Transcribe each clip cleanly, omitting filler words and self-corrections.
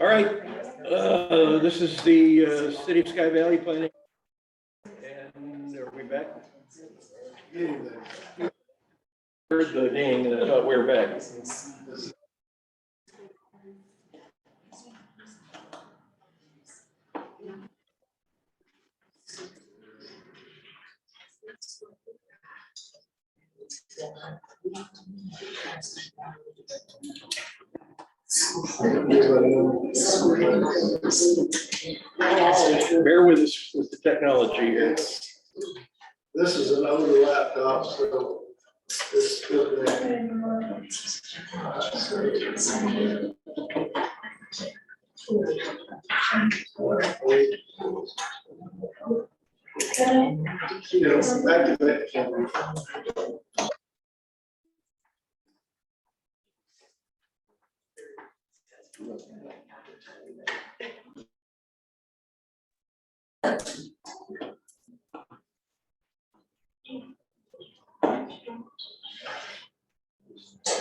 All right, this is the City of Sky Valley Planning. And are we back? Heard the ding and I thought we were back. Bear with us with the technology here. This is an older laptop, so it's still there. You know, back to that.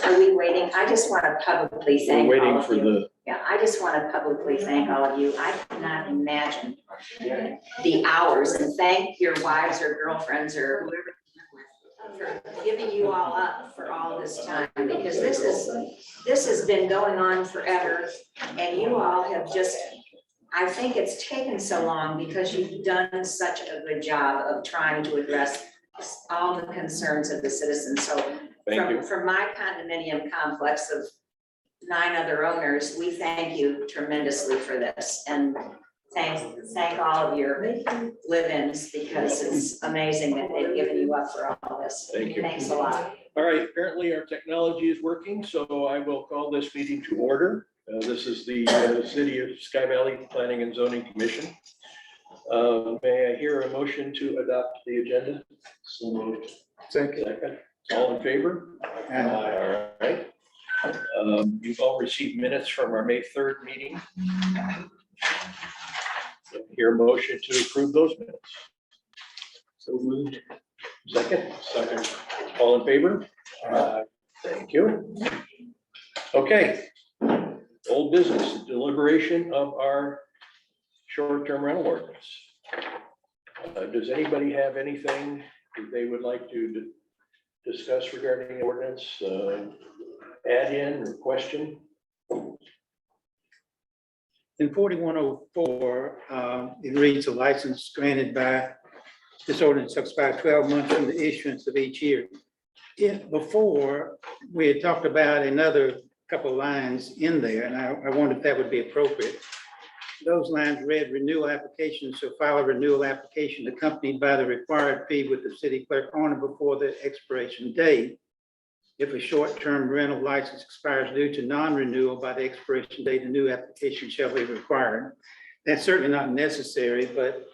Are we waiting? I just want to publicly thank We're all waiting of for you. the, Yeah, I just want to publicly thank all of you. I cannot imagine the hours, and thank your wives or girlfriends or whoever for giving you all up for all this time, because this has been going on forever, and you all have just, I think it's taken so long because you've done such a good job of trying to address all the concerns of the citizens. So thank you. from my condominium complex of 9 other owners, we thank you tremendously for this, and thank all of your live-ins, because it's amazing that they've given you up for all this. Thank you. Thanks a lot. All right, apparently our technology is working, so I will call this meeting to order. This is the City of Sky Valley Planning and Zoning Commission. May I hear a motion to adopt the agenda? So moved. Second. All in favor? All right. You've all received minutes from our May 3rd meeting. Hear a motion to approve those minutes. So moved. Second. All in favor? Thank you. Okay. Old business, deliberation of our short-term rental ordinance. Does anybody have anything that they would like to discuss regarding the ordinance? Add in or question? In 4104, it reads a license granted by, this ordinance expires 12 months from the issuance of each year. Before, we had talked about another couple of lines in there, and I wondered if that would be appropriate. Those lines read, renewal applications shall file a renewal application accompanied by the required fee with the city clerk on or before the expiration date. If a short-term rental license expires due to non-renewal by the expiration date, a new application shall be required. That's certainly not necessary, but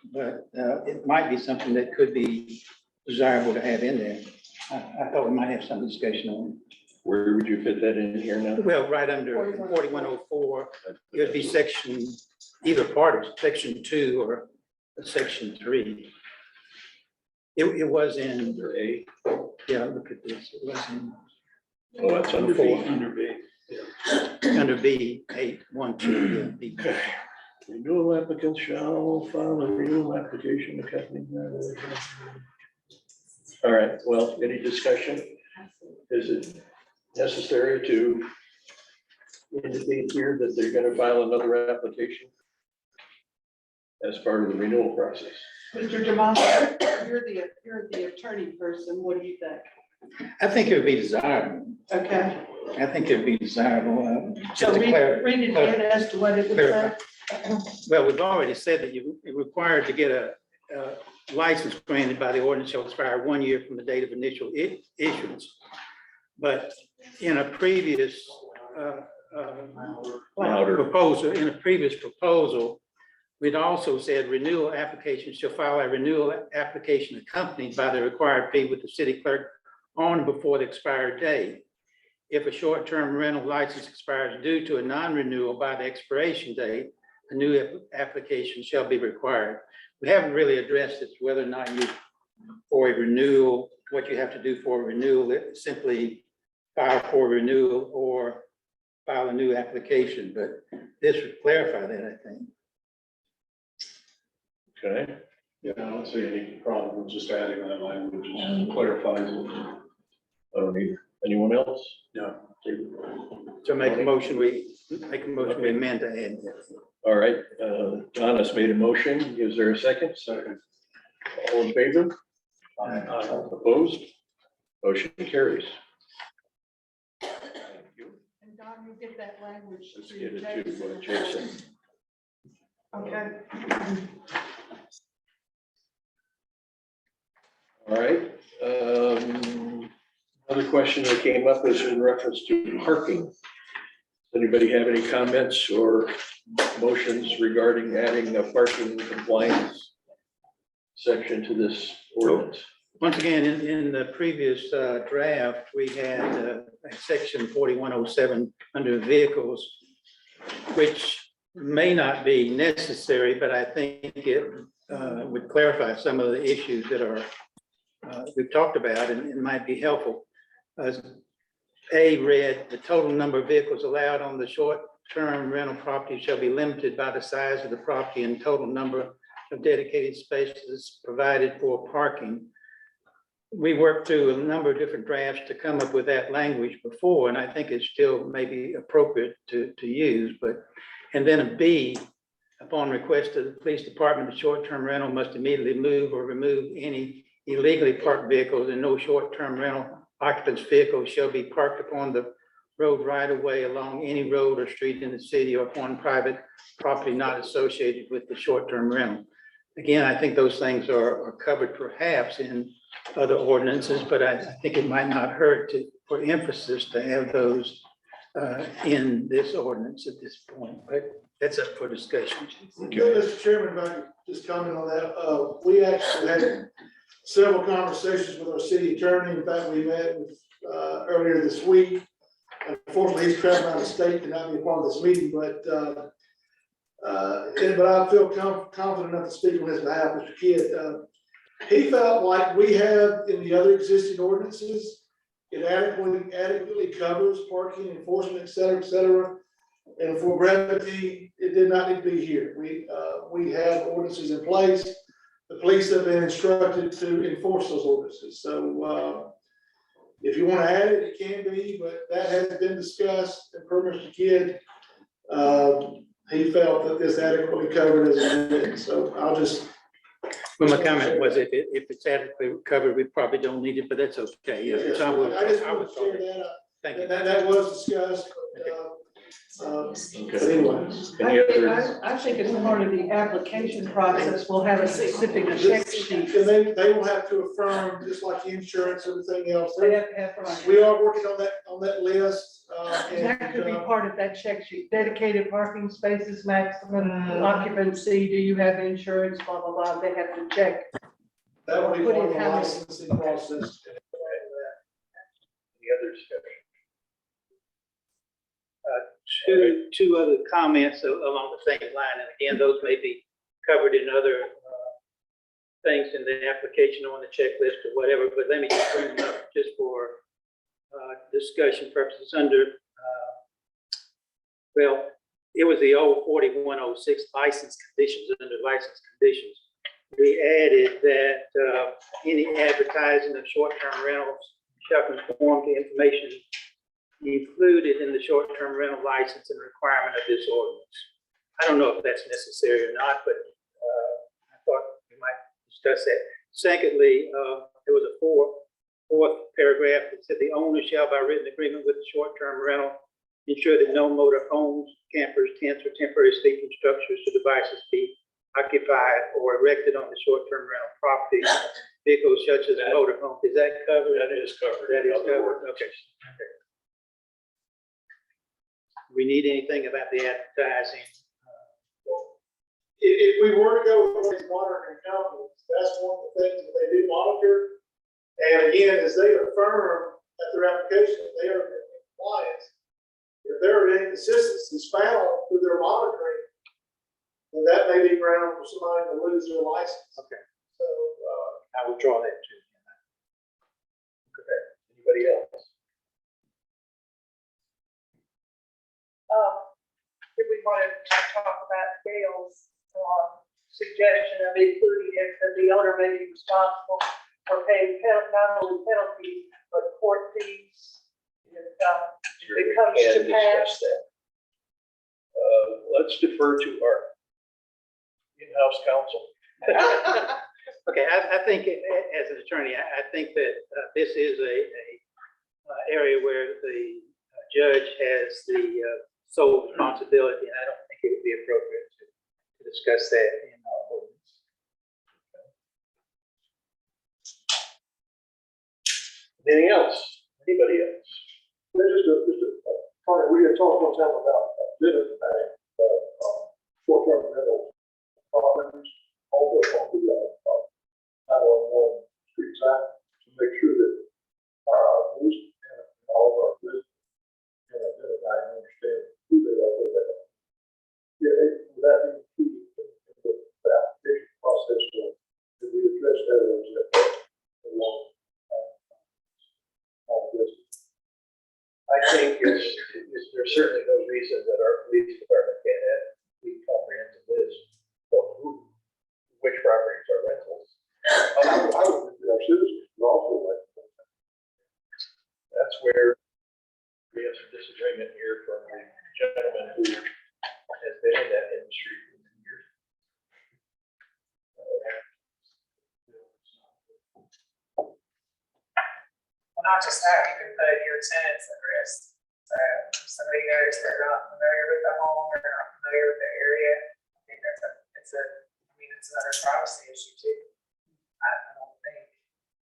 it might be something that could be desirable to have in there. I thought we might have some discussion on it. Where would you fit that in here now? Well, right under 4104, it would be section, either part of section 2 or section 3. It was in, Under A. yeah, look at this. It was in Oh, that's under B. Under B. under B 812. Yeah, B. Okay. Renewal applicants shall file a renewal application accompanied by. All right, well, any discussion? Is it necessary to indicate here that they're going to file another application as part of the renewal process? Mr. Jamal, you're the attorney person. What do you think? I think it would be desirable. Okay. I think it would be desirable. Just So to read it in as to what it would say. Well, we've already said that you're required to get a license granted by the ordinance shall expire 1 year from the date of initial issuance. But in a previous proposal, we'd also said renewal application shall file a renewal application accompanied by the required fee with the city clerk on or before the expired date. If a short-term rental license expires due to a non-renewal by the expiration date, a new application shall be required. We haven't really addressed this, whether or not you, for a renewal, what you have to do for a renewal, simply file for renewal, or file a new application, but this would clarify that, I think. Okay, Yeah, I don't see any problem with just adding that language, it just clarifies it. I don't either. Anyone else? No. So make a motion, we amend to add that. All right, John has made a motion. Is there a second? Second. All in favor? Opposed? Motion carries. Thank you. And Don, you'll get that language. Let's get it to Jason. Okay. All right. Another question that came up is in reference to parking. Does anybody have any comments or motions regarding adding a parking compliance section to this ordinance? Once again, in the previous draft, we had a section 4107 under vehicles, which may not be necessary, but I think it would clarify some of the issues that are we've talked about, and it might be helpful. As A read, the total number of vehicles allowed on the short-term rental property shall be limited by the size of the property and total number of dedicated spaces provided for parking. We worked through a number of different drafts to come up with that language before, and I think it's still maybe appropriate to use, but, and then a B, upon request of the police department, the short-term rental must immediately move or remove any illegally parked vehicles, and no short-term rental occupants vehicles shall be parked upon the road right of way along any road or street in the city or upon private property not associated with the short-term rental. Again, I think those things are covered perhaps in other ordinances, but I think it might not hurt to, for emphasis, to have those in this ordinance at this point, but that's up for discussion. Okay. Mr. Chairman, if I could just comment on that, we actually had several conversations with our city attorney. In fact, we met with, earlier this week. Unfortunately, he's traveling around the state, cannot be a part of this meeting, but I feel confident enough to speak on his behalf, Mr. Kidd. He felt like we have in the other existing ordinances, it adequately covers parking, enforcement, et cetera, et cetera. And for brevity, it did not need to be here. We have ordinances in place. The police have been instructed to enforce those ordinances. So if you want to add it, it can be, but that has been discussed. And per Mr. Kidd, he felt that this adequately covered as it is. So I'll just. Well, my comment was if it's adequately covered, we probably don't need it, but that's okay. Yeah, Yes, so I just want to share that. Thank you. That was discussed. But Okay. anyway. Any other? I think as part of the application process, we'll have a specific check sheet. And they will have to affirm, just like insurance, everything else. They have to have, right. We are working on that list. That could be part of that check sheet, dedicated parking spaces, maximum occupancy, do you have insurance, blah, blah, blah, they have to check. That will be Put part in of the how many- licensing process. Any other discussion? Two other comments along the same line, and again, those may be covered in other things in the application or on the checklist or whatever, but let me just bring them up just for discussion purposes under, well, it was the old 4106 license conditions. Under license conditions, we added that any advertising of short-term rentals shall conform to information included in the short-term rental license and requirement of this ordinance. I don't know if that's necessary or not, but I thought we might discuss that. Secondly, there was a fourth paragraph that said the owner shall, by written agreement with the short-term rental, ensure that no motor homes, campers, tents, or temporary sleeping structures or devices be occupied or erected on the short-term rental property. Vehicles such as a motor home. Is that covered? That is covered. That is Other covered. Okay. We need anything about the advertising? If we were to go with one of these monitoring companies, that's one of the things that they do monitor. And again, as they affirm at their application, they are in compliance. If there are any inconsistencies found through their monitoring, then that may be ground for somebody to lose their license. Okay. So, I will draw that too. Okay. Anybody else? If we want to talk about Gail's, suggestion of including it, that the owner may be responsible for paying not only penalties, but court fees. If it comes And to discuss pass. that. Let's defer to our in-house counsel. Okay, I think as an attorney, I think that this is a area where the judge has the sole responsibility, and I don't think it would be appropriate to discuss that in our ordinance. Anything else? Anybody else? We had talked one time about dinner tonight, short-term rental properties, all the, 911 street sign, to make sure that police and all of our business can identify and understand who they are, where they are. Yeah, that included in the application process, that we address that along all business. I think there's certainly no reason that our police department can't have a comprehensive list of which properties are rentals. I would think that our citizens would also like. That's where we have some disagreement here from the gentleman who has been in that industry for years. Well, not just that, you can put your tenants at risk. So if somebody knows they're not familiar with the home, they're not familiar with the area, I think it's another privacy issue too. I don't think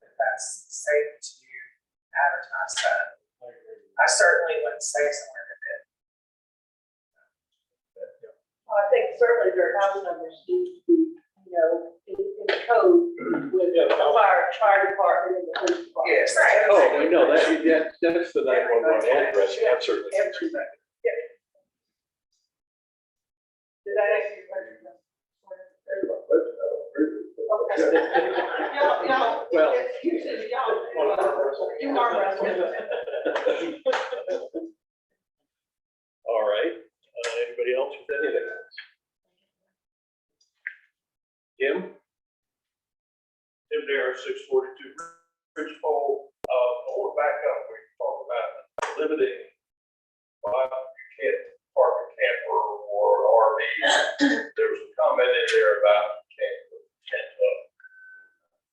that's safe to advertise that. I certainly wouldn't say somewhere that did. I think certainly their house numbers need to be, in the code with the fire department and the police department. Yes, right. Oh, no, that's the 911 address, that's certainly. Everybody. Yeah. Did I answer your question? Okay. Well. Usually y'all, you are wrestling. All right, anybody else with anything else? Jim? Tim Dare, 642 Bridge Pole. I want to back up. We talked about limiting why you can't park a camper or an RV. There was a comment in there about you can't put tent up.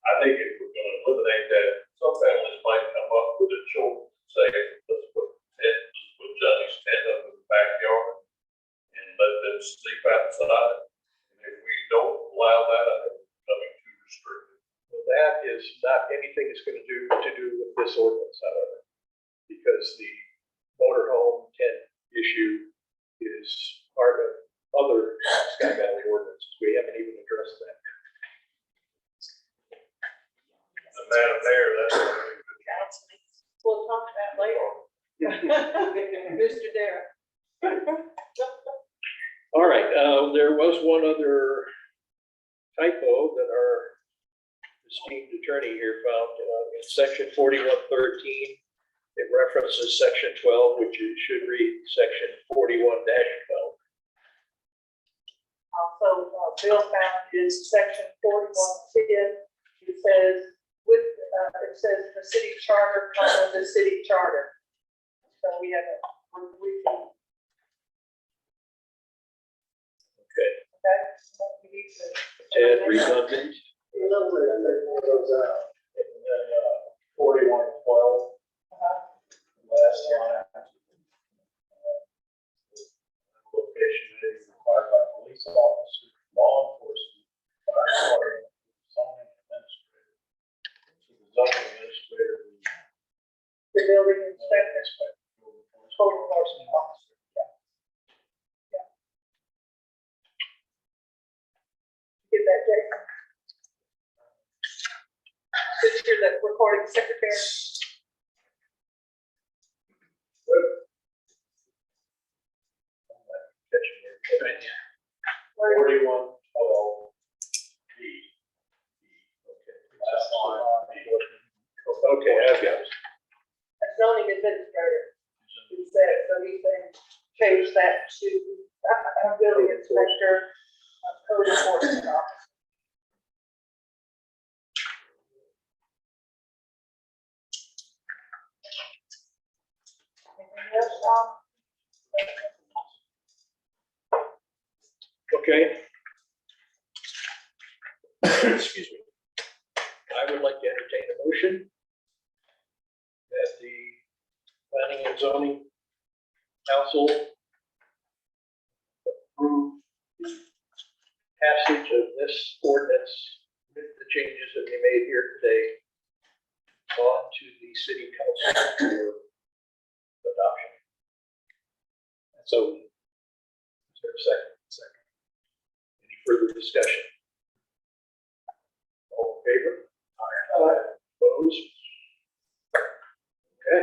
I think if we're going to eliminate that, some families might come up with their children and say, let's put Johnny's tent up in the backyard and let them sleep outside. And if we don't allow that, I think it's becoming too restrictive. Well, that is not anything that's going to do with this ordinance, however, because the motorhome tent issue is part of other Sky Valley ordinances. We haven't even addressed that. And Madam Mayor, that's what I think. We'll talk about later. Mr. Dare. All right, there was one other typo that our esteemed attorney here found in section 4113. It references section 12, which it should read section 41-12. Also, Bill found is section 4110. It says it says the city charter, the city charter. So we have a repeat. Okay, Okay. So we need to. and redundant. A little bit, and then one goes out. And then 4112, last line. Location is required by police officers, law enforcement, fire department, zoning administrator. So the zoning administrator. The building inspector, code enforcement officer. Yeah. Get that, Jason? Since you're the recording secretary. Right. 4112 B. Okay. Last line. Okay, I've got it. A zoning administrator, he said, so he's saying, change that to our building inspector, code enforcement officer. Anything else, Tom? Okay. Excuse me. I would like to entertain a motion that the Planning and Zoning Council approve the passage of this ordinance with the changes that we made here today on to the city council for adoption. So, is there a second? Second. Any further discussion? All in favor? Aye. Opposed? Okay.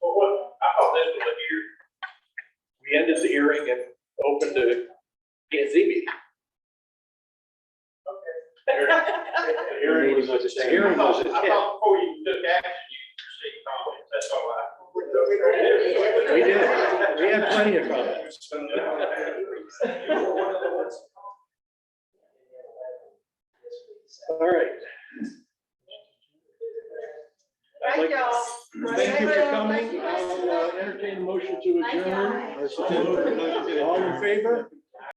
Well, what, I thought this was a year. We ended the hearing and opened the P and Z meeting. The hearing was at I thought before you took action, you received comments, that's all right. We did. We had plenty of comments. All right. I'd like- Thank you for coming. I'll entertain a motion to adjourn. All in favor?